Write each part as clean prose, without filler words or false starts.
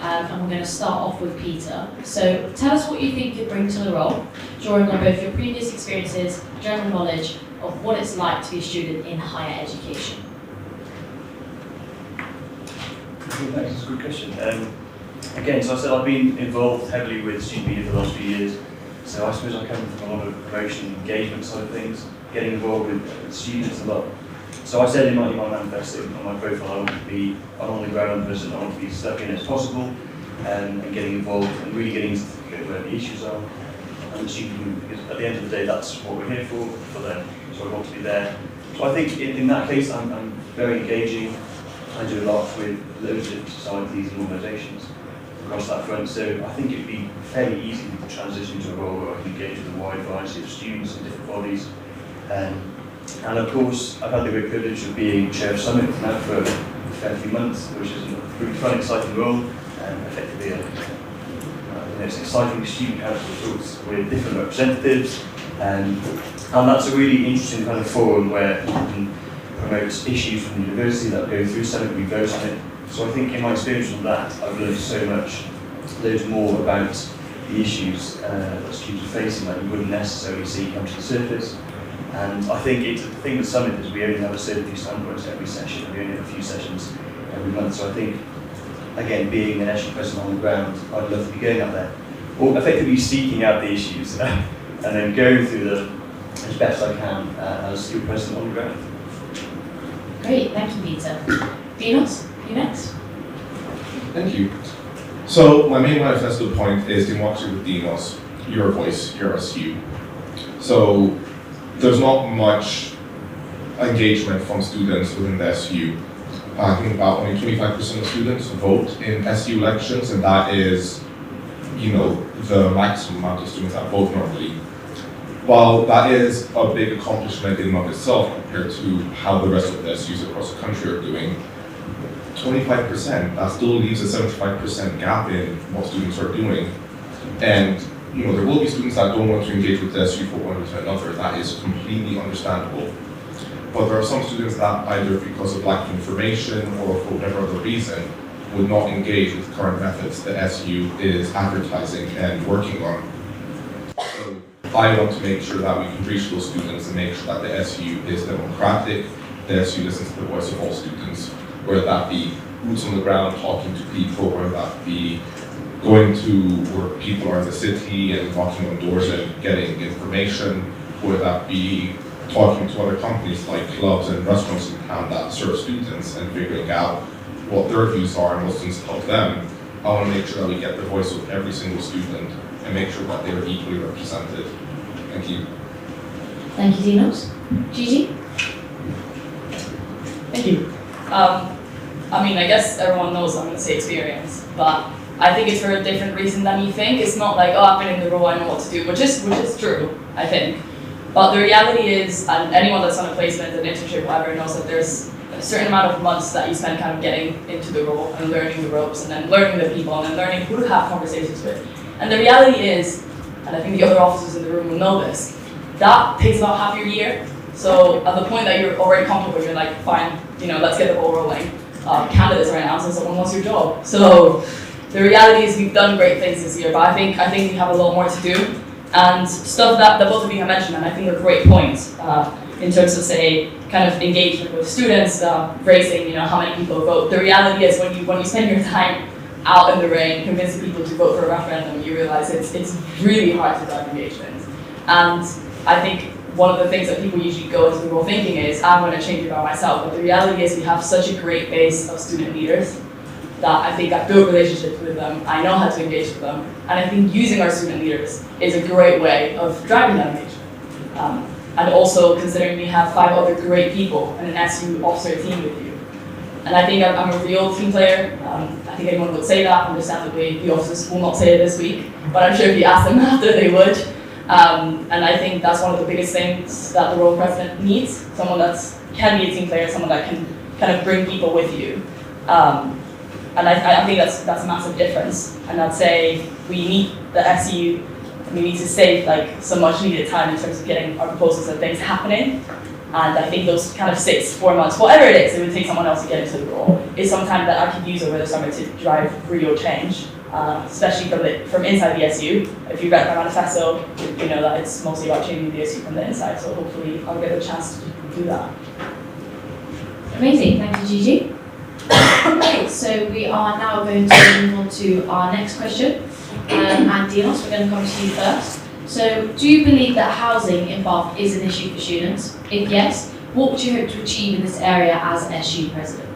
and we're going to start off with Peter. So tell us what you think you bring to the role, drawing on both your previous experiences, general knowledge of what it's like to be a student in higher education. Thanks, that's a good question. Again, so I said I've been involved heavily with student media for the last few years, so I suppose I come from a lot of promotion and engagement side of things, getting involved with students a lot. So I said in my manifesto, on my profile, I want to be an on-the-ground person, I want to be stuck in as possible, and getting involved and really getting into where the issues are, and the student movement, because at the end of the day, that's what we're here for them, so I want to be there. So I think in that case, I'm very engaging. I do a lot with loads of different societies and organisations across that front, so I think it would be fairly easy to transition to a role where I can engage with a wide variety of students and different bodies. And of course, I've had the great privilege of being Chair of Summit now for a fair few months, which is a really fun, exciting role, and effectively it's an exciting student council talks with different representatives, and that's a really interesting kind of forum where you can promote issues from the university that go through Summit, we vote on it. So I think in my experience on that, I've learned so much, loads more about the issues that students are facing that you wouldn't necessarily see come to the surface. And I think the thing with Summit is we only have a certain few standpoints every session, we only have a few sessions every month. So I think, again, being an national person on the ground, I'd love to be going out there, or effectively seeking out the issues, and then going through them as best I can as your person on the ground. Great, thank you, Peter. Dinos, you next. Thank you. So my main manifesto point is democracy with Dinos, your voice, your SU. So there's not much engagement from students within the SU. I think about only 25% of students vote in SU elections, and that is, the maximum amount of students that vote normally. While that is a big accomplishment in and of itself compared to how the rest of the SUs across the country are doing, 25%, that still leaves a 75% gap in what students are doing. And there will be students that don't want to engage with the SU for one reason or another. That is completely understandable. But there are some students that either because of lack of information or for whatever other reason would not engage with current methods the SU is advertising and working on. So I want to make sure that we can reach those students and make sure that the SU is democratic, the SU listens to the voice of all students, whether that be boots on the ground, talking to people, whether that be going to where people are in the city and knocking on doors and getting information, whether that be talking to other companies like clubs and restaurants in town that serve students and figuring out what their views are and what students help them. I want to make sure that we get the voice of every single student and make sure that they are equally represented. Thank you. Thank you, Dinos. Gigi? Thank you. I guess everyone knows I'm going to say experience, but I think it's for a different reason than you think. It's not like, I've been in the role, I know what to do, which is true, I think. But the reality is, and anyone that's on a placement, an internship, whatever, knows that there's a certain amount of months that you spend kind of getting into the role and learning the ropes and then learning the people and then learning who to have conversations with. And the reality is, and I think the other officers in the room will know this, that takes about half your year. So at the point that you're already comfortable, you're like, fine, let's get the ball rolling. Candidates are announcing someone wants your job. So the reality is we've done great things this year, but I think we have a lot more to do. And stuff that both of you have mentioned, and I think are great points in terms of, say, kind of engagement with students, raising, how many people vote. The reality is when you spend your time out in the rain convincing people to vote for a referendum, you realize it's really hard to drive engagement. And I think one of the things that people usually go into the role thinking is, I'm going to change it by myself. But the reality is we have such a great base of student leaders that I think I've built relationships with them, I know how to engage with them, and I think using our student leaders is a great way of driving that engagement. And also considering we have 5 other great people and an SU officer team with you. And I think I'm a real team player. I think anyone would say that, understandably the officers will not say it this week, but I'm sure if you ask them after they would. And I think that's one of the biggest things that the role president needs, someone that can be a team player, someone that can kind of bring people with you. And I think that's a massive difference. And I'd say we need the SU, we need to save some much needed time in terms of getting our proposals and things happening. And I think those kind of 4 months, whatever it is, it would take someone else to get into the role, is something that I could use over the summer to drive real change, especially from inside the SU. If you read my manifesto, you know that it's mostly about changing the SU from the inside, so hopefully I'll get a chance to do that. Amazing, thank you, Gigi. Okay, so we are now going to move on to our next question. And Dinos, we're going to come to you first. So, do you believe that housing in Bath is an issue for students? If yes, what would you hope to achieve in this area as SU president?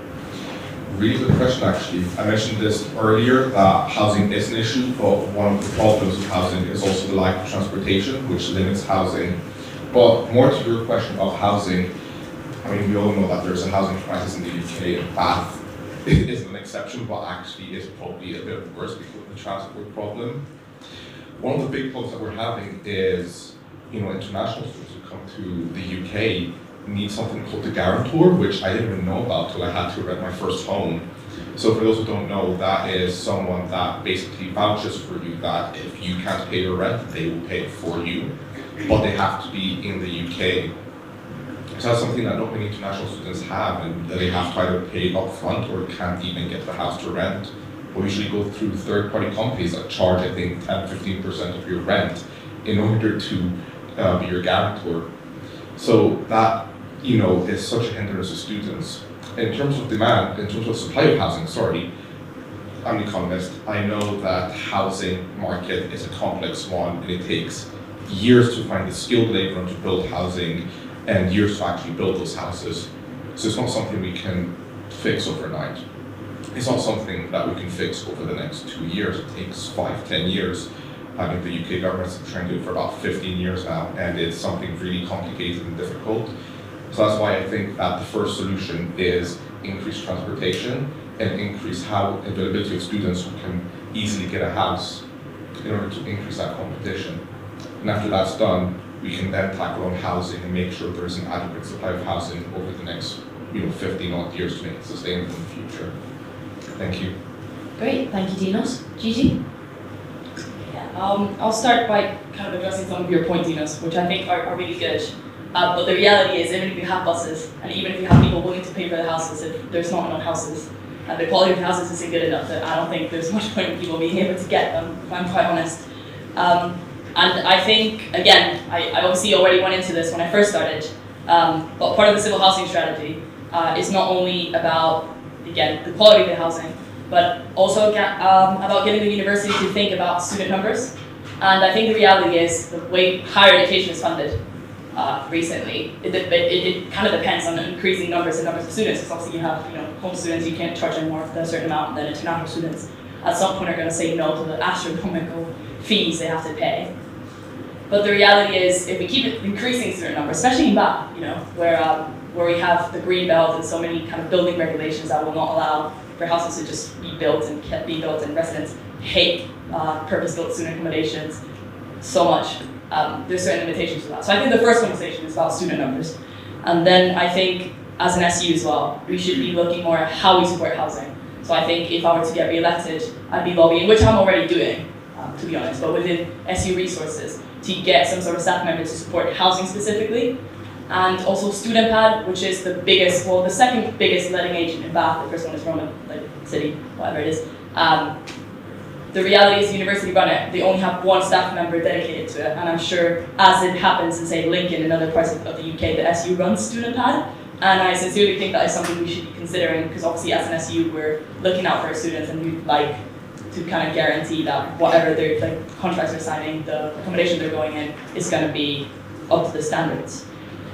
Really good question, actually. I mentioned this earlier, that housing is an issue, but one of the problems with housing is also the lack of transportation, which limits housing. But more to your question of housing, I mean, we all know that there's a housing crisis in the UK, and Bath isn't an exception, but actually is probably a bit worse because of the transport problem. One of the big problems that we're having is, you know, international students who come to the UK need something called the guarantor, which I didn't even know about till I had to rent my first home. So for those who don't know, that is someone that basically vouches for you that if you can't pay your rent, they will pay it for you, but they have to be in the UK. So that's something that not many international students have, and they have to either pay up front or can't even get the house to rent. We usually go through third-party companies that charge, I think, 10-15% of your rent in order to be your guarantor. So that, you know, is such a hindrance to students. In terms of demand, in terms of supply of housing, sorry, I'm an economist. I know that housing market is a complex one, and it takes years to find the skilled labor to build housing and years to actually build those houses. So it's not something we can fix overnight. It's not something that we can fix over the next 2 years. It takes 5-10 years. I think the UK government's been trying to do it for about 15 years now, and it's something really complicated and difficult. So that's why I think that the first solution is increased transportation and increase availability of students who can easily get a house in order to increase that competition. And after that's done, we can then tackle on housing and make sure there's an adequate supply of housing over the next 15 odd years to make it sustainable in the future. Thank you. Great, thank you, Dinos. Gigi? Yeah, I'll start by kind of addressing some of your points, Dinos, which I think are really good. But the reality is, even if you have buses, and even if you have people willing to pay for the houses, if there's not enough houses, and the quality of the houses isn't good enough, that I don't think there's much point in people being able to get them, if I'm quite honest. And I think, again, I obviously already went into this when I first started, but part of the civil housing strategy is not only about, again, the quality of the housing, but also about getting the university to think about student numbers. And I think the reality is the way higher education is funded recently, it kind of depends on increasing numbers of students. Because obviously you have home students, you can't charge them more than a certain amount, than international students at some point are going to say no to the astronomical fees they have to pay. But the reality is, if we keep increasing student numbers, especially in Bath, where we have the green belt and so many kind of building regulations that will not allow for houses to just be built and can't be built, and residents hate purpose-built student accommodations so much. There's certain limitations to that. So I think the first conversation is about student numbers. And then I think, as an SU as well, we should be looking more at how we support housing. So I think if I were to get re-elected, I'd be lobbying, which I'm already doing, to be honest, but within SU resources, to get some sort of staff member to support housing specifically. And also Student Pad, which is the biggest, well, the second biggest letting agent in Bath. The first one is Roman, City, whatever it is. The reality is the university run it. They only have one staff member dedicated to it. And I'm sure, as it happens in, say, Lincoln and other parts of the UK, the SU runs Student Pad. And I sincerely think that is something we should be considering, because obviously as an SU, we're looking out for our students, and we'd like to kind of guarantee that whatever their contracts are signing, the accommodation they're going in is going to be up to the standards.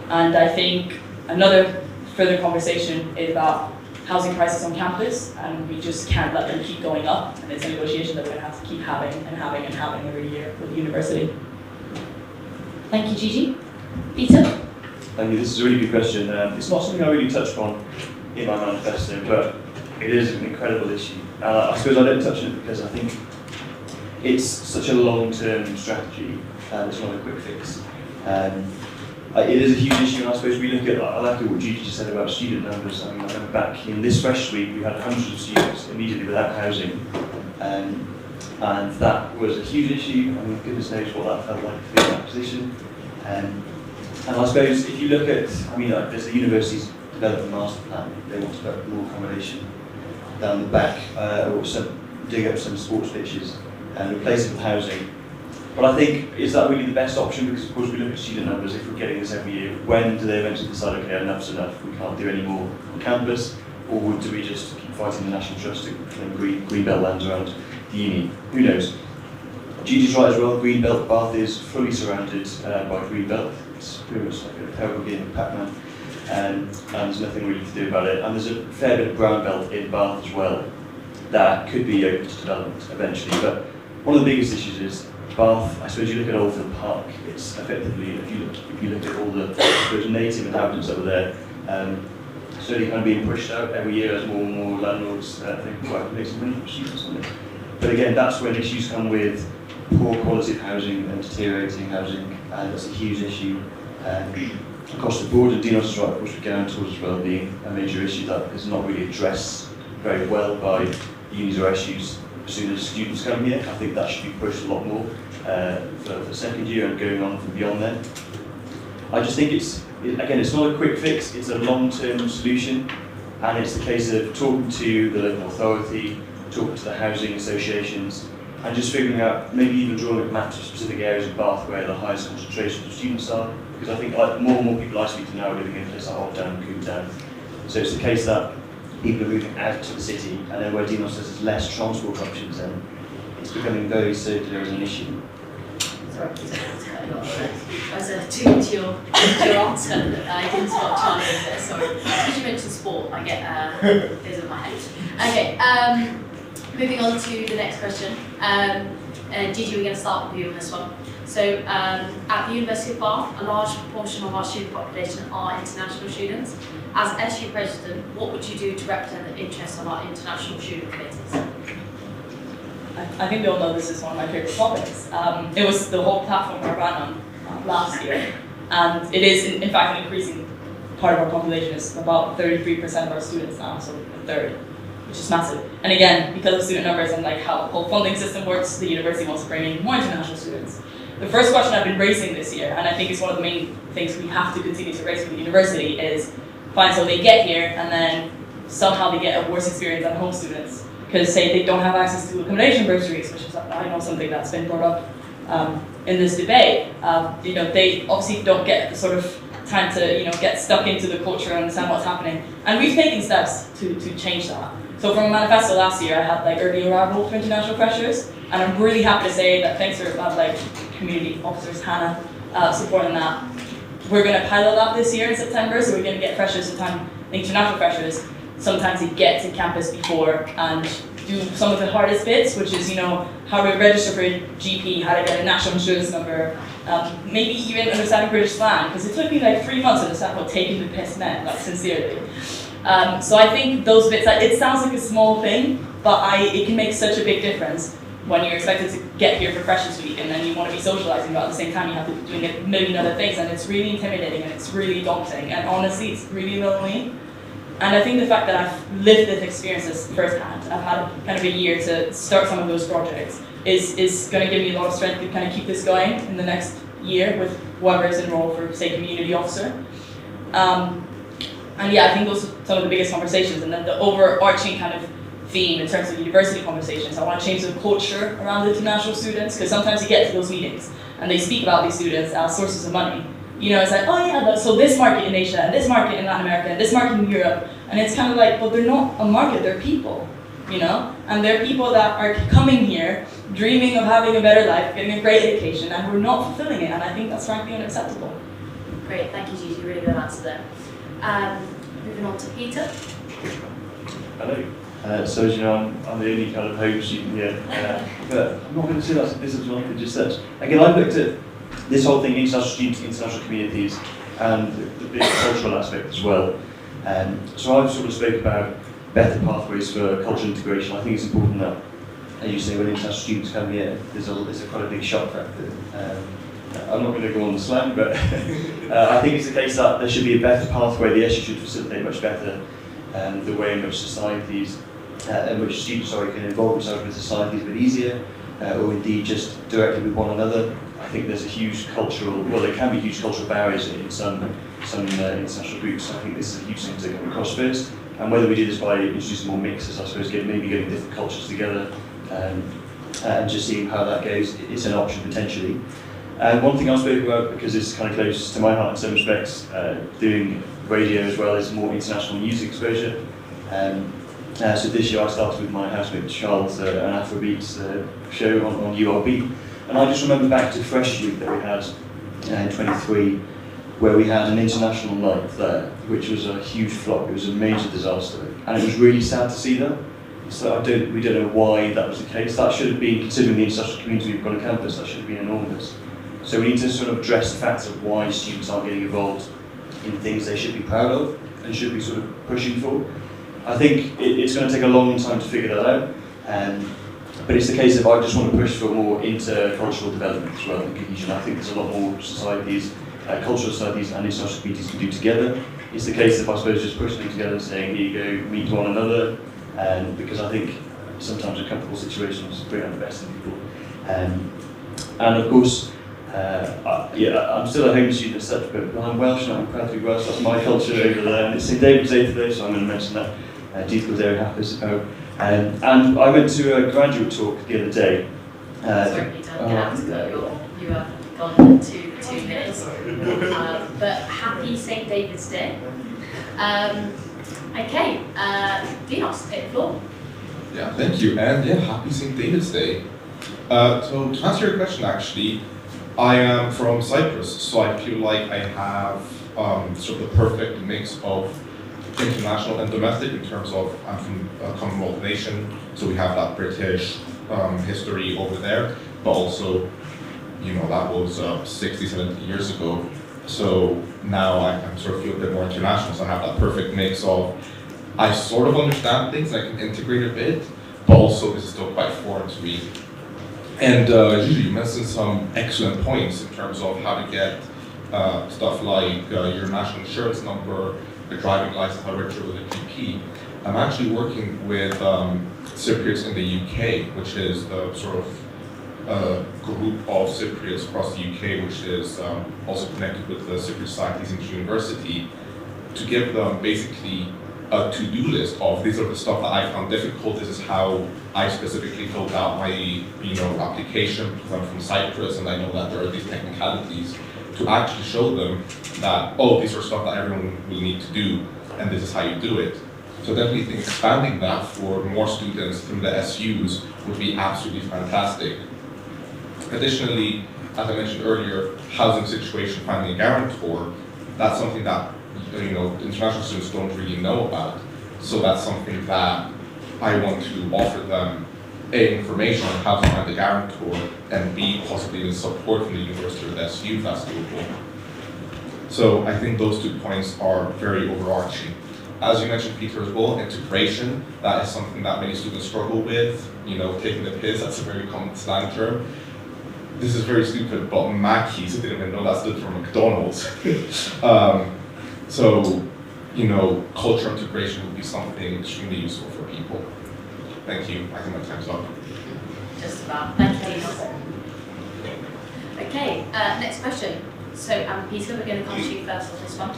And I think another further conversation is about housing prices on campus, and we just can't let them keep going up, and it's a negotiation that we're going to have to keep having and having and having every year with the university. Thank you, Gigi. Peter? Thank you, this is a really good question. It's not something I really touched on in my manifesto, but it is an incredible issue. I suppose I don't touch on it because I think it's such a long-term strategy, it's not a quick fix. It is a huge issue, and I suppose we look at, I like what Gigi just said about student numbers. I remember back in this fresh week, we had hundreds of students immediately without housing, and that was a huge issue. I mean, goodness knows what that felt like to be in that position. And I suppose if you look at, there's the university's development master plan, they want to develop more accommodation. down the back, or dig up some sports pitches and replace it with housing. But I think, is that really the best option? Because of course we look at student numbers, if we're getting this every year, when do they eventually decide, okay, enough's enough, we can't do any more on campus? Or do we just keep fighting the National Trust to claim greenbelt lands around the uni? Who knows? Gigi's right as well, Greenbelt, Bath is fully surrounded by Greenbelt. It's pretty much like a terrible game of Pac-Man. And there's nothing really to do about it. And there's a fair bit of brown belt in Bath as well that could be open to development eventually. But one of the biggest issues is Bath. I suppose you look at Oldfield Park, it's effectively, if you look at all those native inhabitants that were there, slowly kind of being pushed out every year as more and more landlords think, well, I can make some money from students on it. But again, that's when issues come with poor quality of housing and deteriorating housing, and that's a huge issue across the board. And Dinos is right, of course, with guarantors as well being a major issue that is not really addressed very well by unis or SUs. As soon as students come here, I think that should be pushed a lot more for the second year and going on from beyond then. I just think again, it's not a quick fix, it's a long-term solution, and it's the case of talking to the local authority, talking to the housing associations, and just figuring out, maybe even drawing up maps of specific areas of Bath where the highest concentrations of students are, because I think more and more people I speak to now are living in places like Olddown and Coombe. So it's the case that people are moving out to the city, and then where Dinos says there's less transport options, then it's becoming very circular as an issue. Sorry, as a to your answer, I didn't spot Charlie there, sorry. Because you mentioned sport, I get those in my head. Okay, moving on to the next question. Gigi, we're going to start with you on this one. So, at the University of Bath, a large proportion of our student population are international students. As SU President, what would you do to represent the interests of our international student committees? I think we all know this is one of my favorite topics. It was the whole platform I ran on last year, and it is in fact an increasing part of our population. It's about 33% of our students now, so a third, which is massive. And again, because of student numbers and like how the whole funding system works, the university wants to bring in more international students. The first question I've been raising this year, and I think it's one of the main things we have to continue to raise with the university, is fine, so they get here and then somehow they get a worse experience than home students. Because say they don't have access to accommodation bursaries, which is, I know, something that's been brought up in this debate. They obviously don't get the sort of time to get stuck into the culture and understand what's happening. And we've taken steps to change that. So from a manifesto last year, I had like early arrival for international freshers, and I'm really happy to say that thanks to like community officers, Hannah, supporting that. We're going to pilot that this year in September, so we're going to get freshers sometimes, international freshers, sometimes they get to campus before and do some of the hardest bits, which is, how to register for a GP, how to get a national insurance number, maybe even understanding British slang, because it took me like 3 months to understand what taking the piss meant, like sincerely. So I think those bits, it sounds like a small thing, but it can make such a big difference when you're expected to get here for Freshers Week and then you want to be socializing, but at the same time you have to be doing a million other things, and it's really intimidating and it's really daunting, and honestly it's really lonely. And I think the fact that I've lived this experiences firsthand, I've had kind of a year to start some of those projects, is going to give me a lot of strength to kind of keep this going in the next year with whoever is enrolled for, say, community officer. And yeah, I think those are some of the biggest conversations. And then the overarching kind of theme in terms of university conversations, I want to change the culture around the international students, because sometimes you get to those meetings and they speak about these students as sources of money. It's like, oh yeah, so this market in Asia, and this market in Latin America, and this market in Europe, and it's kind of like, but they're not a market, they're people, and they're people that are coming here, dreaming of having a better life, getting a great education, and we're not fulfilling it, and I think that's frankly unacceptable. Great, thank you, Gigi, really good answer there. Moving on to Peter. Hello. So as you know, I'm the only kind of home student here, but I'm not going to say that's a disadvantage as such. Again, I've looked at this whole thing, international students, international communities, and the big cultural aspect as well. So I've sort of spoke about better pathways for cultural integration. I think it's important that, as you say, when international students come here, there's a quite a big shock factor. I'm not going to go on the slang, but I think it's the case that there should be a better pathway. The SU should facilitate much better the way in which societies, in which students can involve themselves with societies a bit easier, or indeed just directly with one another. I think there's a huge there can be huge cultural barriers in some international groups. I think this is a huge thing to come across first, And whether we do this by introducing more mixes, I suppose, maybe getting different cultures together, and just seeing how that goes, it's an option potentially. And one thing I've spoken about, because it's kind of close to my heart in some respects, doing radio as well, is more international music exposure. So this year I started with my housemate Charles, an Afrobeats show on URB. And I just remember back to Fresh Week that we had in 23, where we had an international night there, which was a huge flop. It was a major disaster. And it was really sad to see that. So we don't know why that was the case. That should have been, considering the international community we've got on campus, that should have been enormous. So we need to sort of address the facts of why students aren't getting involved in things they should be proud of and should be sort of pushing for. I think it's going to take a long time to figure that out, but it's the case of I just want to push for more intercultural development as well in cohesion. I think there's a lot more societies, cultural societies and international communities can do together. It's the case of, I suppose, just pushing them together and saying, here you go, meet one another, because I think sometimes uncomfortable situations bring out the best in people. And of course, I'm still a home student as such, but I'm Welsh and I'm proud to be Welsh. That's my culture over there. And it's St David's Day today, so I'm going to mention that. Deep was very happy, and I went to a graduate talk the other day. Sorry, Peter, you have to go. You are gone in 2 minutes. But happy St David's Day. Okay, Dinos, take the floor. Yeah, thank you, and yeah, happy St. David's Day. So to answer your question, actually, I am from Cyprus, so I feel like I have sort of the perfect mix of international and domestic in terms of I'm from a Commonwealth nation, so we have that British history over there, but also, you know, that was 60, 70 years ago. So now I sort of feel a bit more international, so I have that perfect mix of I sort of understand things, I can integrate a bit, but also this is still quite foreign to me. And Gigi, you mentioned some excellent points in terms of how to get stuff like your national insurance number, a driving license, how to register with a GP. I'm actually working with Cypriots in the UK, which is the sort of group of Cypriots across the UK, which is also connected with the Cypriot Societies in University, to give them basically a to-do list of these are the stuff that I found difficult, this is how I specifically filled out my application, because I'm from Cyprus and I know that there are these technicalities, to actually show them that, oh, these are stuff that everyone will need to do, and this is how you do it. So definitely think expanding that for more students from the SUs would be absolutely fantastic. Additionally, as I mentioned earlier, housing situation, finding a guarantor, that's something that international students don't really know about. So that's something that I want to offer them, A, information on how to find a guarantor, and B, possibly the support from the university or the SU if that's doable. So I think those 2 points are very overarching. As you mentioned, Peter, as well, integration, that is something that many students struggle with. Taking the piss, that's a very common slang term. This is very stupid, but Mackey's, I didn't even know that stood for McDonald's. So, cultural integration would be something extremely useful for people. Thank you. I think my time's up. Just about. Thank you. Okay, next question. So, Peter, we're going to come to you first on this one.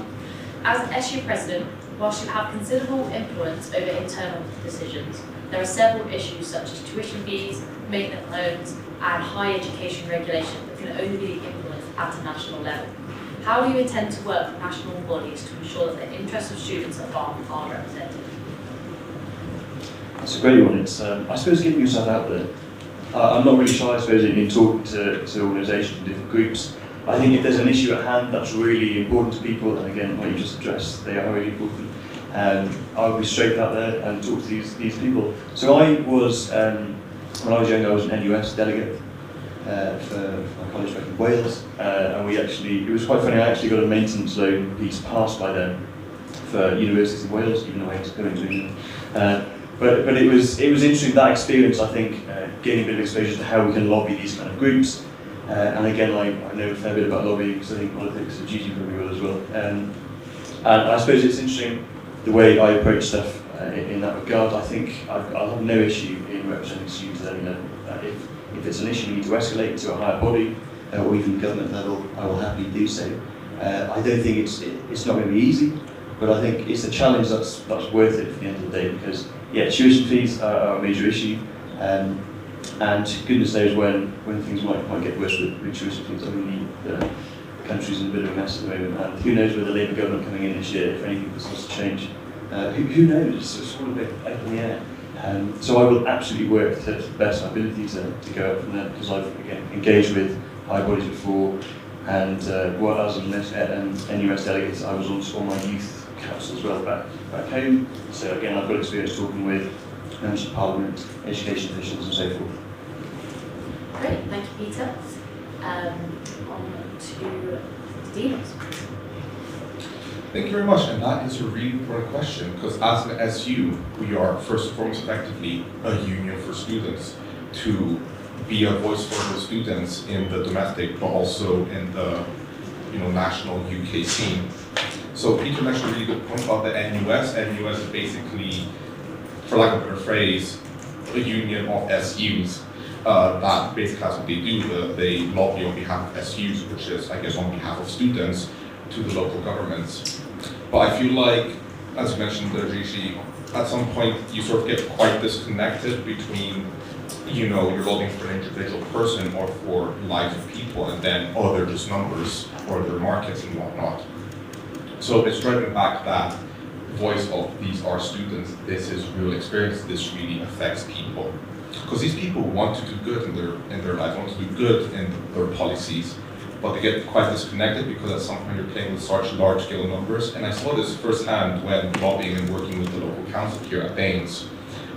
As an SU president, whilst you have considerable influence over internal decisions, there are several issues such as tuition fees, maintenance loans, and higher education regulation that can only be influenced at a national level. How do you intend to work with national bodies to ensure that the interests of students at Bath are represented? That's a great one. It's, I suppose, getting yourself out there. I'm not really shy, I suppose, in talking to organisations and different groups. I think if there's an issue at hand that's really important to people, and again, what you just addressed, they are really important, I would be straight out there and talk to these people. So I was, when I was young, I was an NUS delegate for my college back in Wales, and it was quite funny, I actually got a maintenance loan piece passed by them for universities in Wales, even though I had to go into England. But it was interesting, that experience, I think, gaining a bit of exposure to how we can lobby these kind of groups. And again, I know a fair bit about lobbying, because I think politics, so Gigi probably will as well. And I suppose it's interesting the way I approach stuff in that regard. I think I'll have no issue in representing students at any level. If it's an issue we need to escalate to a higher body, or even government level, I will happily do so. I don't think it's not going to be easy, But I think it's a challenge that's worth it at the end of the day, because yeah, tuition fees are a major issue, and goodness knows when things might get worse with tuition fees. I mean, the country's in a bit of a mess at the moment, and who knows with the Labour government coming in this year if anything starts to change. Who knows? It's all a bit up in the air. So I will absolutely work to the best of my ability to go up from there, because I've again engaged with high bodies before, and while I was an NUS delegate, I was on my youth council as well back home. So again, I've got experience talking with members of Parliament, education officials, and so forth. Great, thank you, Peter. On to Dinos. Thank you very much, and that is a really important question, because as an SU, we are first and foremost effectively a union for students, to be a voice for the students in the domestic, but also in the national UK scene. So Peter mentioned a really good point about the NUS. NUS is basically, for lack of a better phrase, a union of SUs. That basically that's what they do. They lobby on behalf of SUs, which is, I guess, on behalf of students, to the local governments. But I feel like, as you mentioned, Gigi, at some point you sort of get quite disconnected between, you're lobbying for an individual person or for lives of people, and then, they're just numbers, or they're markets and whatnot. So it's driving back that voice of these are students, this is real experience, this really affects people. Because these people want to do good in their lives, want to do good in their policies, but they get quite disconnected because at some point you're playing with such large scale numbers. And I saw this firsthand when lobbying and working with the local council here at Baines.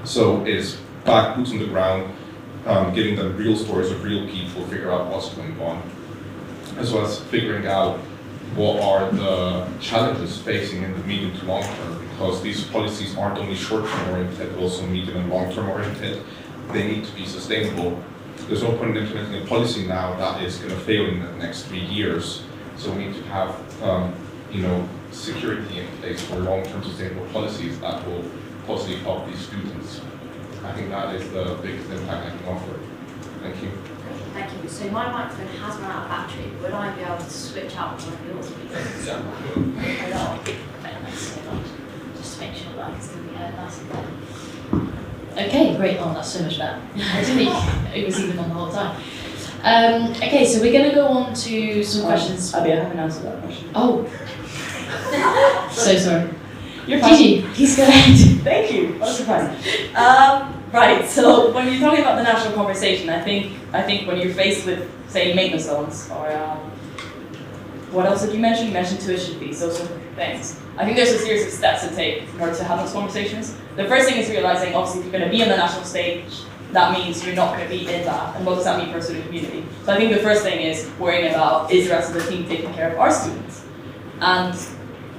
So it's back, boots on the ground, giving them real stories of real people, figure out what's going on, as well as figuring out what are the challenges facing in the medium to long term, because these policies aren't only short-term oriented, but also medium and long-term oriented. They need to be sustainable. There's no point in implementing a policy now that is going to fail in the next 3 years. So we need to have, security in place for long-term sustainable policies that will possibly help these students. I think that is the biggest impact I can offer. Thank you. Thank you. So my microphone has run out of battery. Would I be able to switch out one of yours, please? Yeah. Hello. Thanks so much. Just to make sure that it's going to be nice and clear. Okay, great. Oh, that's so much better. I didn't think it was even on the whole time. Okay, so we're going to go on to some questions. Abby, I haven't answered that question. Oh. So sorry. You're fine. Gigi, please go ahead. Thank you. What a surprise. Right. So when you're talking about the national conversation, I think when you're faced with, say, maintenance loans or what else did you mention? You mentioned tuition fees, those sort of things. I think there's a series of steps to take in order to have those conversations. The first thing is realizing, obviously, if you're going to be on the national stage, that means you're not going to be in that. And what does that mean for a student community? So I think the first thing is worrying about, is the rest of the team taking care of our students? And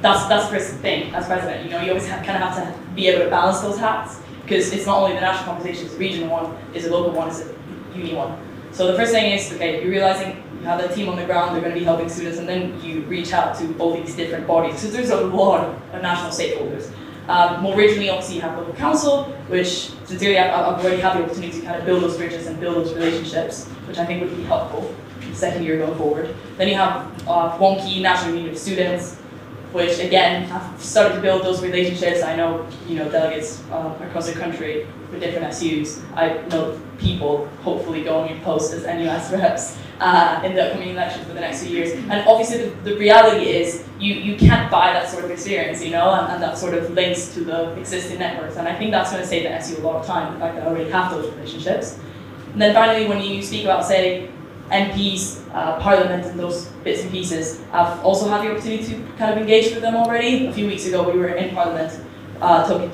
that's the first thing as president. You always kind of have to be able to balance those hats, because it's not only the national conversation, it's a regional one, it's a local one, it's a uni one. So the first thing is, okay, you're realizing you have the team on the ground, they're going to be helping students, and then you reach out to all these different bodies, because there's a lot of national stakeholders. More regionally, obviously, you have local council, which sincerely I've already had the opportunity to kind of build those bridges and build those relationships, which I think would be helpful the second year going forward. Then you have wonky national union of students, which again, I've started to build those relationships. I know, delegates across the country with different SUs. I know people hopefully going in post as NUS reps in the upcoming elections for the next few years. And obviously the reality is you can't buy that sort of experience, and that sort of links to the existing networks. And I think that's going to save the SU a lot of time, the fact that I already have those relationships. And then finally, when you speak about, say, MPs, Parliament, and those bits and pieces, I've also had the opportunity to kind of engage with them already. A few weeks ago, we were in Parliament talking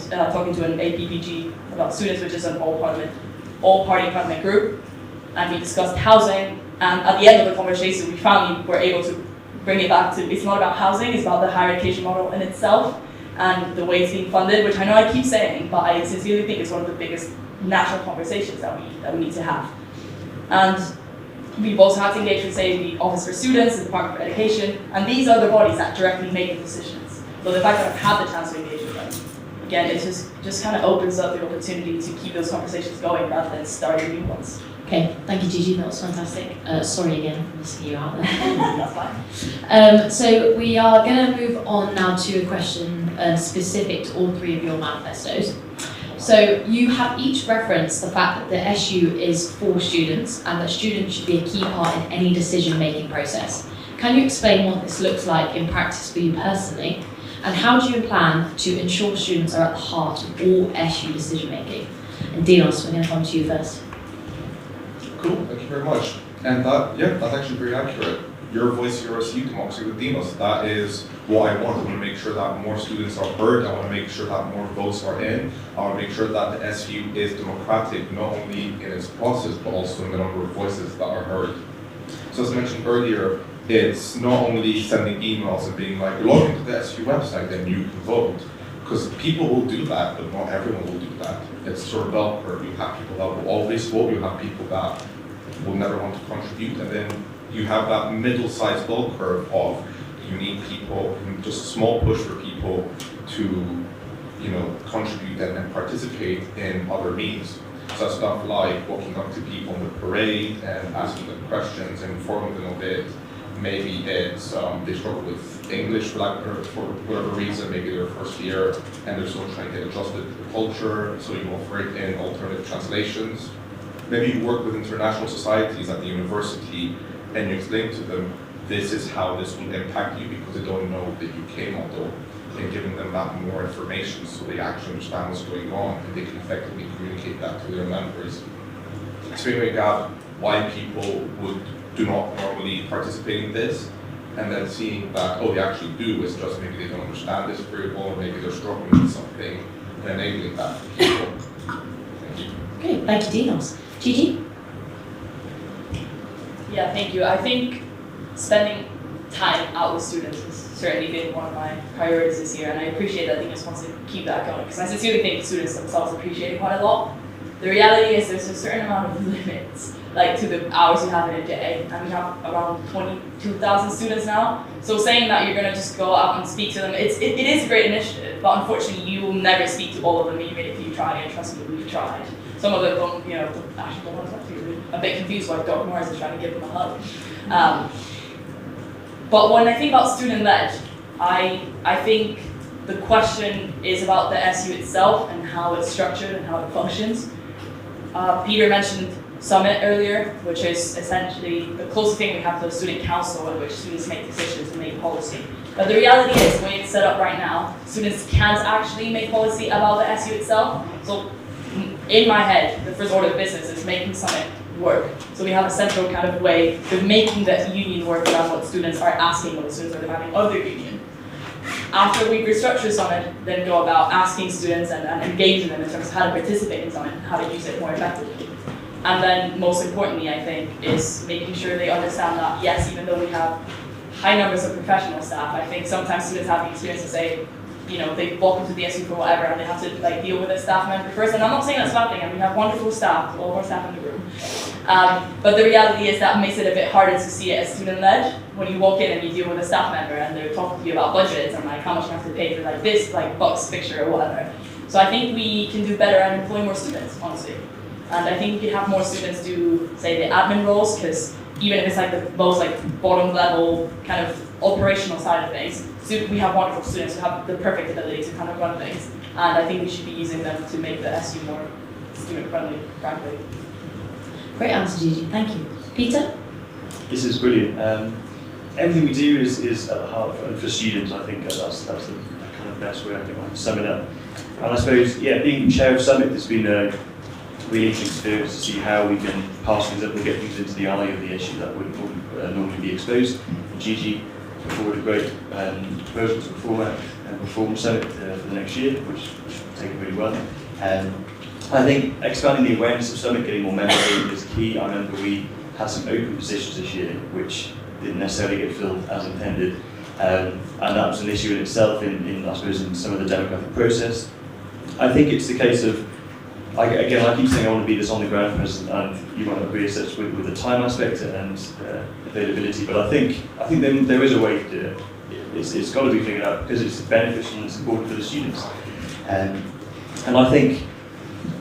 to an APPG about students, which is an all-party parliament group, and we discussed housing. And at the end of the conversation, we finally were able to bring it back to, it's not about housing, it's about the higher education model in itself and the way it's being funded, which I know I keep saying, but I sincerely think it's one of the biggest national conversations that we need to have. And we've also had to engage with, say, the Office for Students, the Department for Education, and these are the bodies that directly make the decisions. So the fact that I've had the chance to engage with them, again, it just kind of opens up the opportunity to keep those conversations going rather than starting new ones. Okay, thank you, Gigi. That was fantastic. Sorry again for missing you out there. That's fine. So we are going to move on now to a question specific to all three of your manifestos. So you have each referenced the fact that the SU is for students and that students should be a key part in any decision-making process. Can you explain what this looks like in practice for you personally? And how do you plan to ensure students are at the heart of all SU decision-making? And Dinos, we're going to come to you first. Cool, thank you very much. And that's actually very accurate. Your voice, your SU, democracy with Demos. That is what I want. I want to make sure that more students are heard. I want to make sure that more votes are in. I want to make sure that the SU is democratic, not only in its process, but also in the number of voices that are heard. So as I mentioned earlier, it's not only sending emails and being like, log into the SU website and you can vote. Because people will do that, but not everyone will do that. It's sort of bell curve. You have people that will always vote, you have people that will never want to contribute, and then you have that middle-sized bell curve of you need people, just a small push for people to, contribute and participate in other means. So stuff like walking up to people in the parade and asking them questions and informing them a bit. Maybe it's they struggle with English for whatever reason, maybe their first year and they're still trying to get adjusted to the culture, so you offer it in alternative translations. Maybe you work with international societies at the university and you explain to them, this is how this will impact you because they don't know the UK model, and giving them that more information so they actually understand what's going on and they can effectively communicate that to their members. Explaining out why people do not normally participate in this, and then seeing that, they actually do, it's just maybe they don't understand this very well, or maybe they're struggling with something, and enabling that for people. Thank you. Great, thank you, Dinos. Gigi? Yeah, thank you. I think spending time out with students has certainly been one of my priorities this year, and I appreciate that Dinos wants to keep that going, because I sincerely think students themselves appreciate it quite a lot. The reality is there's a certain amount of limits, like to the hours you have in a day, and we have around 22,000 students now. So saying that you're gonna just go out and speak to them, it is a great initiative, but unfortunately you will never speak to all of them even if you try, and trust me, we've tried. Some of them don't, actually don't want to talk to you. I'm a bit confused why Dr. Morris is trying to give them a hug. But when I think about student-led, I think the question is about the SU itself and how it's structured and how it functions. Peter mentioned Summit earlier, which is essentially the closest thing we have to a student council in which students make decisions and make policy. But the reality is, the way it's set up right now, students can't actually make policy about the SU itself. So in my head, the first order of business is making Summit work. So we have a central kind of way of making the union work around what students are asking, what the students are demanding of their union. After we restructure Summit, then go about asking students and engaging them in terms of how to participate in Summit and how to use it more effectively. And then most importantly, I think, is making sure they understand that, yes, even though we have high numbers of professional staff, I think sometimes students have the experience to say, they walk into the SU for whatever and they have to deal with a staff member first. And I'm not saying that's a bad thing, and we have wonderful staff, all of our staff in the room. But the reality is that makes it a bit harder to see it as student-led when you walk in and you deal with a staff member and they're talking to you about budgets and how much you have to pay for this box fixture or whatever. So I think we can do better at employing more students, honestly. And I think we could have more students do, say, the admin roles, because even if it's the most bottom level kind of operational side of things, we have wonderful students who have the perfect ability to kind of run things. And I think we should be using them to make the SU more student friendly, frankly. Great answer, Gigi. Thank you. Peter? This is brilliant. Everything we do is at the heart for students. I think that's the kind of best way I can sum it up. And I suppose, being chair of Summit has been a really interesting experience to see how we can pass things up and get things into the eye of the issue that wouldn't normally be exposed. Gigi put forward a great proposal to reform Summit for the next year, which will take it really well. I think expanding the awareness of Summit, getting more members is key. I remember we had some open positions this year, which didn't necessarily get filled as intended. And that was an issue in itself in some of the democratic process. I think it's the case of, I keep saying I want to be this on-the-ground president, and you might not agree as such with the time aspect and availability, but I think there is a way to do it. It's got to be figured out because it's beneficial and it's important for the students. And I think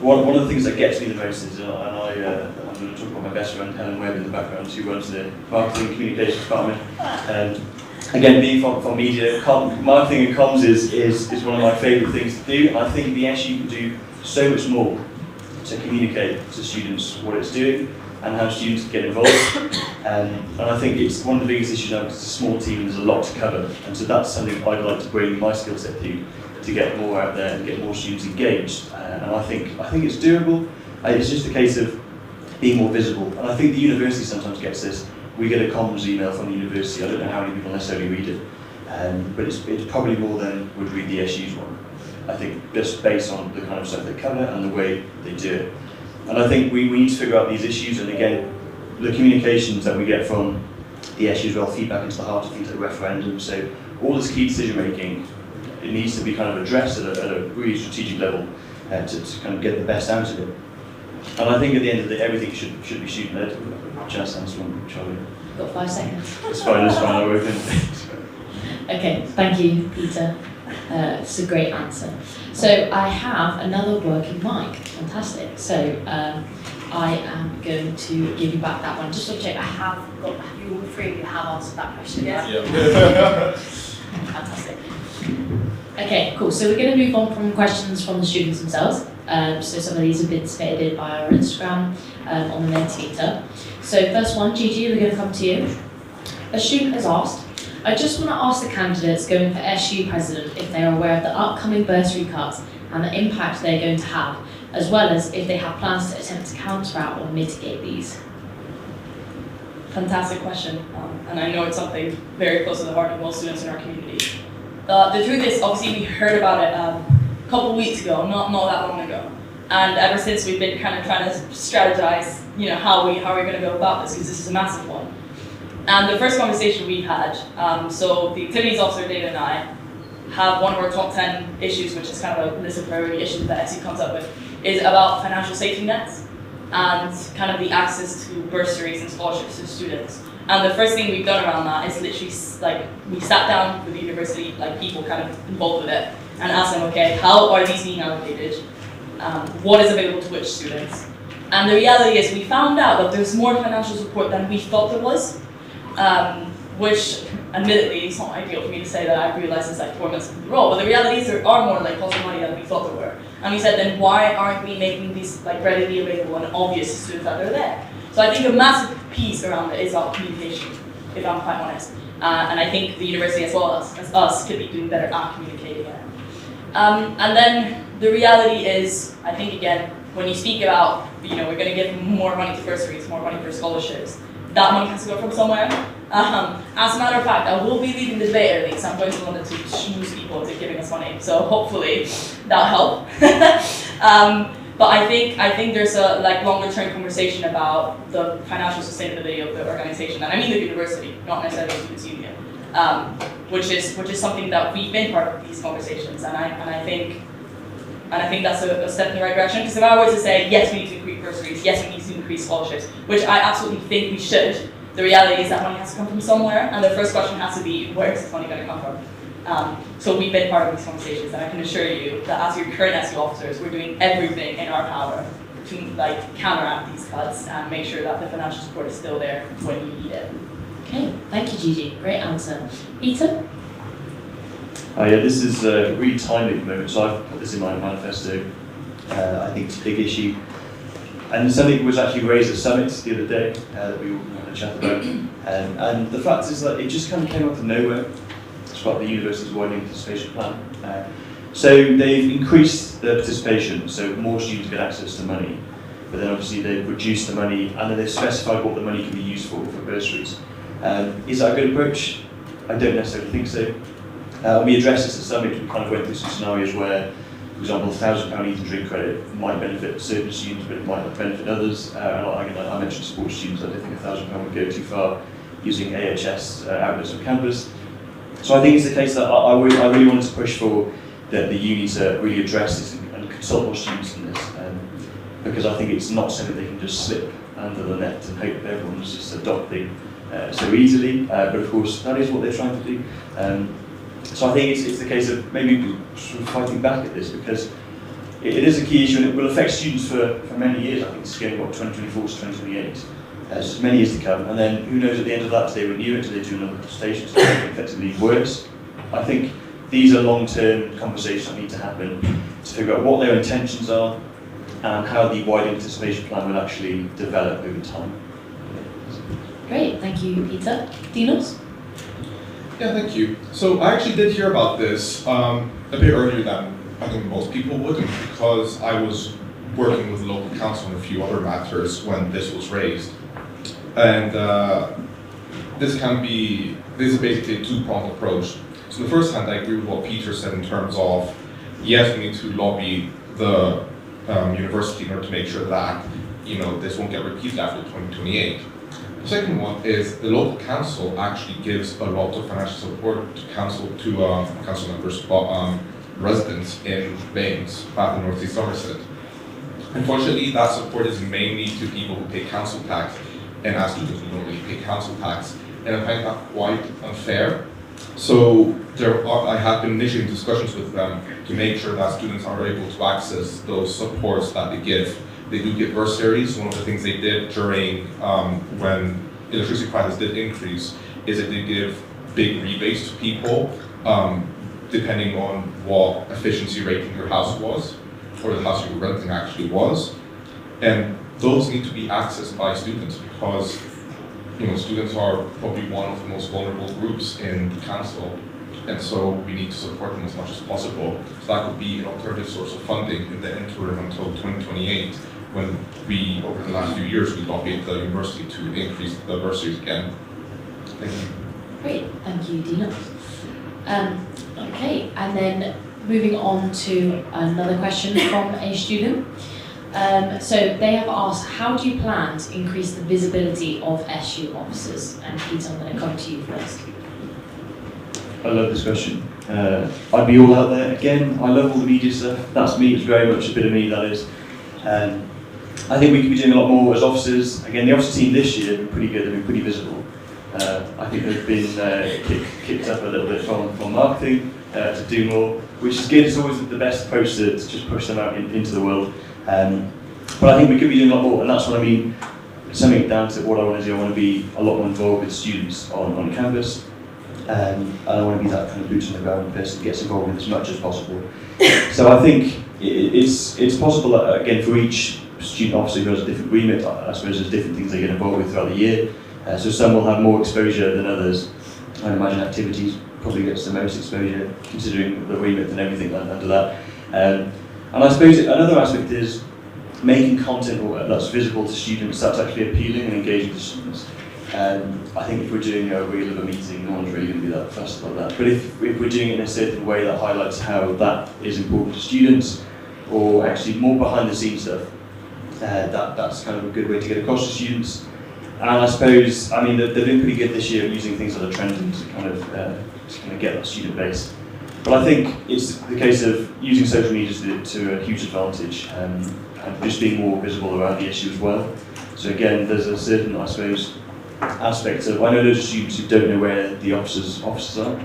one of the things that gets me the most is, I'm going to talk about my best friend Helen Webb in the background, who runs the marketing and communications department. again, being from media, marketing and comms is one of my favourite things to do. And I think the SU can do so much more to communicate to students what it's doing and how students get involved. And I think it's one of the biggest issues now because it's a small team and there's a lot to cover. And so that's something I'd like to bring my skill set to get more out there and get more students engaged. And I think it's doable. It's just a case of being more visible. And I think the university sometimes gets this. We get a comms email from the university. I don't know how many people necessarily read it, but it's probably more than would read the SU's one. I think just based on the kind of stuff they cover and the way they do it. And I think we need to figure out these issues, and again, the communications that we get from the SU as well feed back into the heart of things like referendums. So all this key decision making, it needs to be kind of addressed at a really strategic level to kind of get the best out of it. And I think at the end of the day, everything should be student led. Just answer one, Charlie. Got 5 seconds. It's fine, I won't. Okay, thank you, Peter. It's a great answer. So I have another working mic. Fantastic. So I am going to give you back that one. Just to check, you all three of you have answered that question. Yes. Yeah. Fantastic. Okay, cool. So we're going to move on from questions from the students themselves. So some of these have been submitted by our Instagram on the Mentimeter. So first one, Gigi, we're going to come to you. A student has asked, I just want to ask the candidates going for SU president if they are aware of the upcoming bursary cuts and the impact they're going to have, as well as if they have plans to attempt to counteract or mitigate these. Fantastic question, and I know it's something very close to the heart of most students in our community. The truth is, obviously, we heard about it a couple weeks ago, not that long ago, and ever since we've been kind of trying to strategize, how we're going to go about this, because this is a massive one. And the first conversation we've had, so the activities officer, David, and I have one of our top 10 issues, which is kind of a list of priority issues that SU comes up with, is about financial safety nets and kind of the access to bursaries and scholarships to students. And the first thing we've done around that is literally we sat down with the university, people kind of involved with it, and asked them, okay, how are these being allocated? What is available to which students? And the reality is we found out that there's more financial support than we thought there was, which admittedly it's not ideal for me to say that I've realized this 4 months into the role, but the reality is there are more pots of money than we thought there were. And we said, then why aren't we making these readily available and obvious to students that they're there? So I think a massive piece around it is about communication, if I'm quite honest. And I think the university as well as us could be doing better at communicating it. And then the reality is, I think again, when you speak about, we're going to give more money to bursaries, more money for scholarships, that money has to go from somewhere. As a matter of fact, I will be leaving the debate early, so I'm going to London to schmooze people into giving us money. So hopefully that'll help. But I think there's a longer term conversation about the financial sustainability of the organization, and I mean the university, not necessarily the students' union, which is something that we've been part of these conversations, and I think that's a step in the right direction. Because if I were to say yes, we need to increase bursaries, yes, we need to increase scholarships, which I absolutely think we should, the reality is that money has to come from somewhere, and the first question has to be, where is this money going to come from? So we've been part of these conversations, and I can assure you that as your current SU officers, we're doing everything in our power to counteract these cuts and make sure that the financial support is still there when you need it. Okay, thank you, Gigi. Great answer. Peter? This is really timely at the moment, so I've put this in my manifesto. I think it's a big issue. And something that was actually raised at Summit the other day that we all had a chat about. And the fact is that it just kind of came out of nowhere. It's part of the university's widening participation plan. So they've increased the participation, so more students get access to money. But then obviously they've reduced the money, and then they've specified what the money can be used for bursaries. Is that a good approach? I don't necessarily think so. We addressed this at Summit. We kind of went through some scenarios where, for example, £1,000 eat and drink credit might benefit certain students, but it might not benefit others. I mentioned sports students. I don't think £1,000 would go too far using AHS outlets on campus. So I think it's the case that I really wanted to push for the uni to really address this and consult more students in this, because I think it's not something they can just slip under the net and hope that everyone's just adopting so easily. But of course, that is what they're trying to do. So I think it's the case of maybe sort of fighting back at this, because it is a key issue and it will affect students for many years. I think it's going 2024 to 2028. as many as they can, and then who knows at the end of that, do they renew it, do they do another station, so it effectively works. I think these are long-term conversations that need to happen to figure out what their intentions are and how the wider anticipation plan will actually develop over time. Great, thank you, Peter. Dinos? Yeah, thank you. So I actually did hear about this a bit earlier than I think most people would, because I was working with the local council on a few other matters when this was raised. And this is basically a two-pronged approach. So on the first hand, I agree with what Peter said in terms of, yes, we need to lobby the university in order to make sure that this won't get repeated after 2028. The second one is the local council actually gives a lot of financial support to council members, residents in Baines, back in North East Somerset. Unfortunately, that support is mainly to people who pay council tax, and as students who don't really pay council tax, and I find that quite unfair. So I have been initiating discussions with them to make sure that students are able to access those supports that they give. They do give bursaries. One of the things they did during when electricity prices did increase is that they give big rebates to people depending on what efficiency rating your house was, or the house you were renting actually was. And those need to be accessed by students because students are probably one of the most vulnerable groups in the council, and so we need to support them as much as possible. So that could be an alternative source of funding in the interim until 2028, when we, over the last few years, we lobbied the university to increase the bursaries again. Thank you. Great, thank you, Dina. Okay, and then moving on to another question from a student. So they have asked, how do you plan to increase the visibility of SU officers? And Peter, I'm going to come to you first. I love this question. I'd be all out there. Again, I love all the media stuff. That's me, it's very much a bit of me, that is. I think we could be doing a lot more as officers. Again, the officer team this year have been pretty good, they've been pretty visible. I think they've been kicked up a little bit from marketing to do more, which is good. It's always the best approach to just push them out into the world. But I think we could be doing a lot more, and that's what I mean. Summing it down to what I want to do, I want to be a lot more involved with students on campus, and I want to be that kind of boots on the ground person that gets involved with as much as possible. So I think it's possible that, again, for each student officer who has a different remit, I suppose there's different things they get involved with throughout the year. So some will have more exposure than others. I imagine activities probably gets the most exposure, considering the remit and everything under that. And I suppose another aspect is making content that's visible to students, that's actually appealing and engaging to students. I think if we're doing a reel of a meeting, no one's really going to be that fussed about that. But if we're doing it in a certain way that highlights how that is important to students, or actually more behind the scenes stuff, that's kind of a good way to get across to students. And I suppose, I mean, they've been pretty good this year at using things that are trending to kind of get that student base. But I think it's the case of using social media to a huge advantage, and just being more visible around the issue as well. So again, there's a certain, I suppose, aspect of, I know there's students who don't know where the offices are.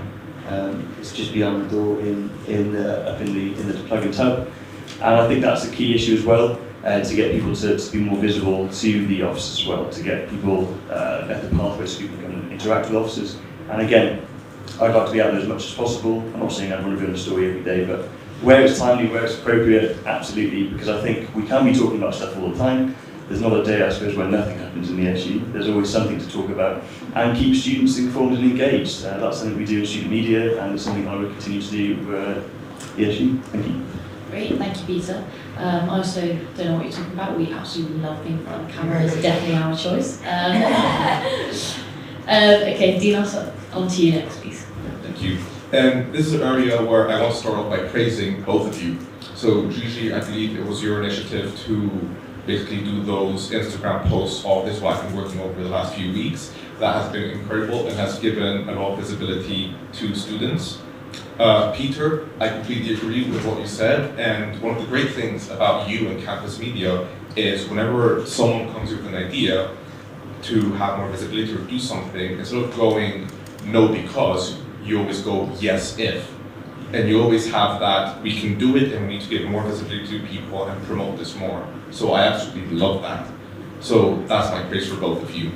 It's just beyond the door up in the plug-in tub. And I think that's a key issue as well, to get people to be more visible to the officers as well, to get people better pathways so people can interact with officers. And again, I'd like to be out there as much as possible. I'm not saying I want to be on a story every day, but where it's timely, where it's appropriate, absolutely, because I think we can be talking about stuff all the time. There's not a day, I suppose, where nothing happens in the SU. There's always something to talk about, and keep students informed and engaged. That's something we do in student media, and it's something I will continue to do with the SU. Thank you. Great, thank you, Peter. I also don't know what you're talking about. We absolutely love being in front of the camera. It's definitely our choice. Okay, Dinos, on to you next, please. Thank you. This is an area where I want to start off by praising both of you. So Gigi, I believe it was your initiative to basically do those Instagram posts of this, what I've been working over the last few weeks. That has been incredible and has given a lot of visibility to students. Peter, I completely agree with what you said, and one of the great things about you and campus media is whenever someone comes with an idea to have more visibility or do something, instead of going no because, you always go yes if. And you always have that, we can do it and we need to give more visibility to people and promote this more. So I absolutely love that. So that's my praise for both of you.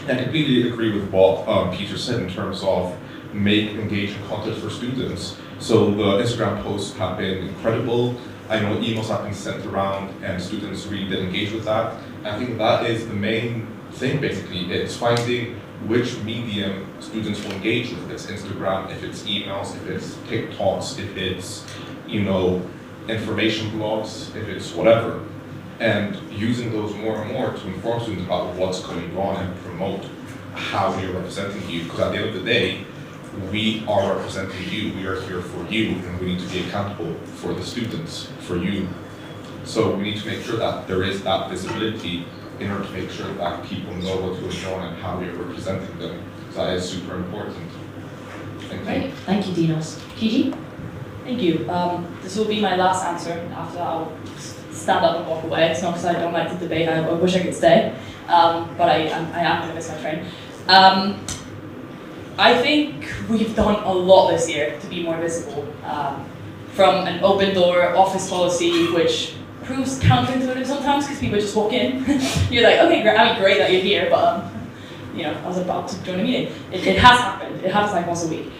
I completely agree with what Peter said in terms of make engaging content for students. So the Instagram posts have been incredible. I know emails have been sent around and students really did engage with that. I think that is the main thing basically. It's finding which medium students will engage with. If it's Instagram, if it's emails, if it's TikToks, if it's, information blogs, if it's whatever. And using those more and more to inform students about what's going on and promote how we are representing you. Because at the end of the day, we are representing you, we are here for you, and we need to be accountable for the students, for you. So we need to make sure that there is that visibility in order to make sure that people know what's going on and how we are representing them. So that is super important. Thank you. Great, thank you, Dinos. Gigi? Thank you. This will be my last answer. After that, I'll stand up and walk away. It's not because I don't like the debate. I wish I could stay, but I am going to miss my train. I think we've done a lot this year to be more visible. From an open door office policy, which proves counterintuitive sometimes because people just walk in. You're like, okay, great that you're here, but I was about to join a meeting. It has happened. It happens like once a week.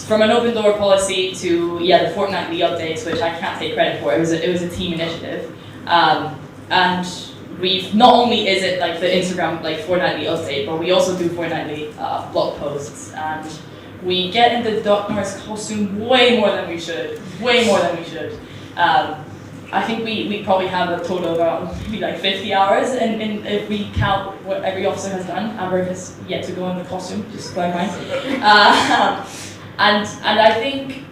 From an open door policy to the fortnightly updates, which I can't take credit for. It was a team initiative, and we've not only is it like the Instagram like fortnightly update, but we also do fortnightly blog posts, and we get in the Duck Norris costume way more than we should. I think we probably have a total of around maybe like 50 hours, and if we count what every officer has done, Amber has yet to go in the costume, just clarifying. And I think,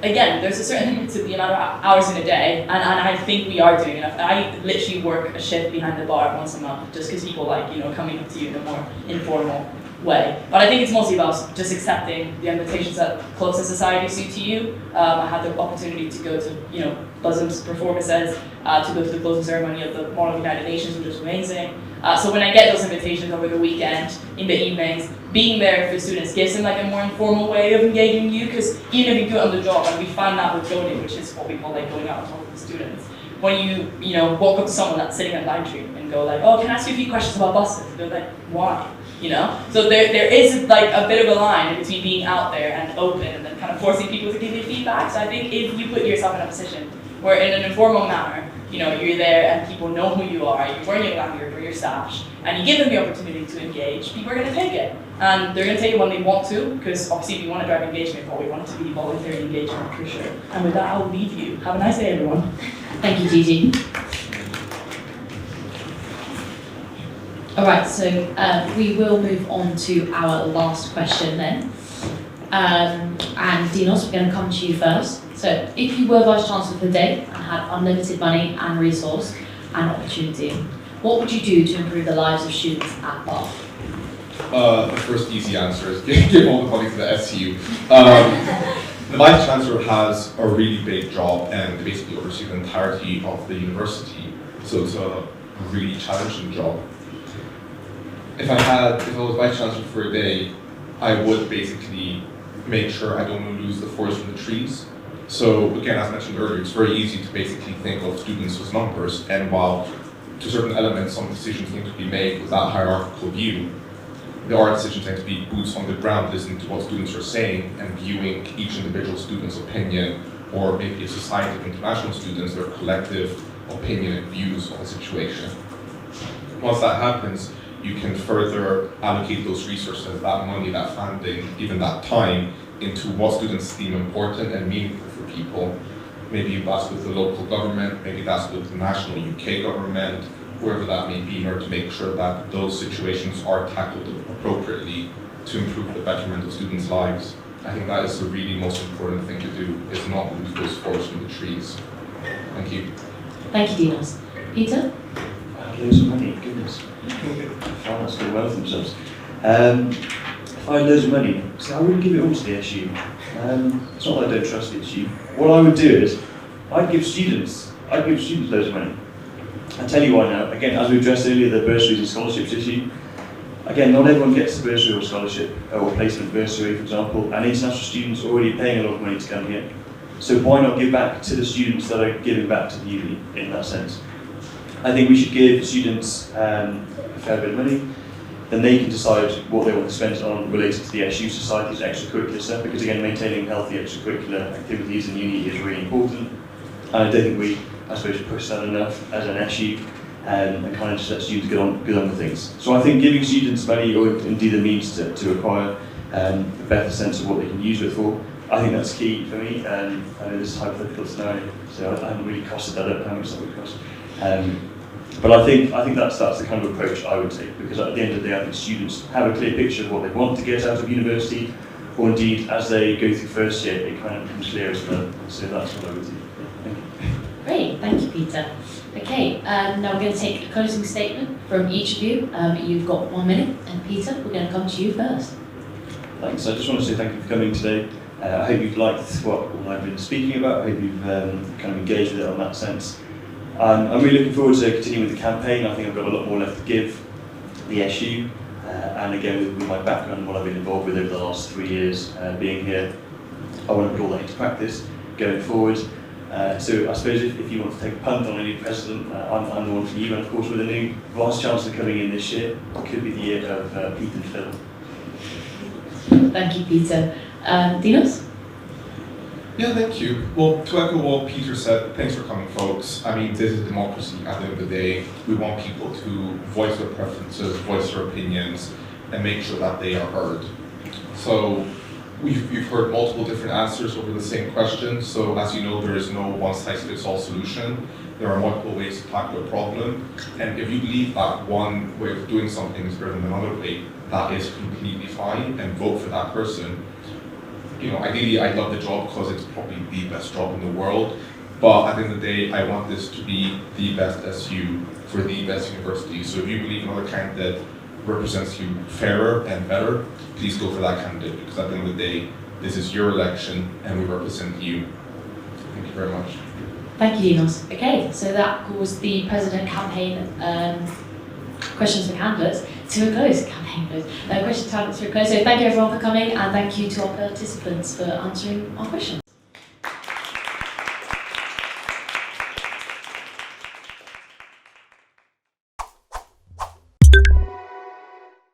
again, there's a certain limit to the amount of hours in a day, and I think we are doing enough. I literally work a shift behind the bar once a month, just because people like, coming up to you in a more informal way. But I think it's mostly about just accepting the invitations that closest society suit to you. I had the opportunity to go to, Bosoms performances, to go to the closing ceremony of the Mall of United Nations, which was amazing. So when I get those invitations over the weekend, in the evenings, being there for students gives them like a more informal way of engaging you, because even if you do it on the job, and we found that with coding, which is what we call like going out and talking to students, when you walk up to someone that's sitting at Lime Tree and go like, oh, can I ask you a few questions about buses? They're like, why? So there is like a bit of a line between being out there and open and then kind of forcing people to give you feedback. So I think if you put yourself in a position where in an informal manner, you're there and people know who you are, you're wearing your lanyard or your sash, and you give them the opportunity to engage, people are going to take it. And they're going to take it when they want to, because obviously if you want to drive engagement, but we want it to be voluntary engagement for sure. And with that, I'll leave you. Have a nice day, everyone. Thank you, Gigi. All right, so we will move on to our last question then. And Dinos, we're going to come to you first. So if you were Vice Chancellor for the day and had unlimited money and resource and opportunity, what would you do to improve the lives of students at Bath? The first easy answer is give all the money to the SCU. The Vice Chancellor has a really big job and they basically oversee the entirety of the university. So it's a really challenging job. If I was Vice Chancellor for a day, I would basically make sure I don't lose the forest from the trees. So again, as mentioned earlier, it's very easy to basically think of students as numbers, and while to certain elements some decisions need to be made with that hierarchical view, there are decisions that need to be boots on the ground, listening to what students are saying and viewing each individual student's opinion, or maybe a society of international students, their collective opinion and views on the situation. Once that happens, you can further allocate those resources, that money, that funding, even that time, into what students deem important and meaningful for people. Maybe that's with the local government, maybe that's with the national UK government, whoever that may be, in order to make sure that those situations are tackled appropriately to improve the betterment of students' lives. I think that is the really most important thing to do, is not lose those forests from the trees. Thank you. Thank you, Dinos. Peter? Loads of money, goodness. Finance do well for themselves. If I had loads of money, so I wouldn't give it all to the SU. It's not that I don't trust the SU. What I would do is, I'd give students loads of money. I'll tell you why now. Again, as we addressed earlier, the bursaries and scholarships issue. Again, not everyone gets a bursary or scholarship, or placement bursary, for example, and international students are already paying a lot of money to come here. So why not give back to the students that are giving back to the uni in that sense? I think we should give students a fair bit of money, then they can decide what they want to spend it on related to the SU Society's extracurricular stuff, because again, maintaining healthy extracurricular activities in uni is really important. And I don't think we, I suppose, push that enough as an SU, and kind of just let students get on with things. So I think giving students money, or indeed the means to acquire a better sense of what they can use it for, I think that's key for me. I know this is a hypothetical scenario, so I haven't really costed that up, how much that would cost. But I think that's the kind of approach I would take, because at the end of the day, I think students have a clear picture of what they want to get out of university, or indeed, as they go through first year, it kind of becomes clear as well. So that's what I would do. Thank you. Great, thank you, Peter. Okay, now we're going to take a closing statement from each of you. You've got 1 minute, and Peter, we're going to come to you first. Thanks. I just want to say thank you for coming today. I hope you've liked what I've been speaking about. I hope you've kind of engaged with it on that sense. I'm really looking forward to continuing with the campaign. I think I've got a lot more left to give the SU, and again with my background and what I've been involved with over the last 3 years being here, I want to put all that into practice going forward. So I suppose if you want to take a punt on any president, I'm the one for you, and of course with a new Vice Chancellor coming in this year, it could be the year of Pete and Phil. Thank you, Peter. Dinos? Yeah, thank you. Well, to echo what Peter said, thanks for coming, folks. I mean, this is democracy at the end of the day. We want people to voice their preferences, voice their opinions, and make sure that they are heard. So, you've heard multiple different answers over the same question. So, as you know, there is no one-size-fits-all solution. There are multiple ways to tackle a problem. And if you believe that one way of doing something is better than another way, that is completely fine, and vote for that person. You know, ideally, I love the job because it's probably the best job in the world. But at the end of the day, I want this to be the best SU for the best university. So if you believe another candidate represents you fairer and better, please go for that candidate, because at the end of the day, this is your election and we represent you. Thank you very much. Thank you, Dinos. Okay, so that calls the President campaign questions for candidates to a close. Question time to a close. So thank you everyone for coming, and thank you to our participants for answering our questions.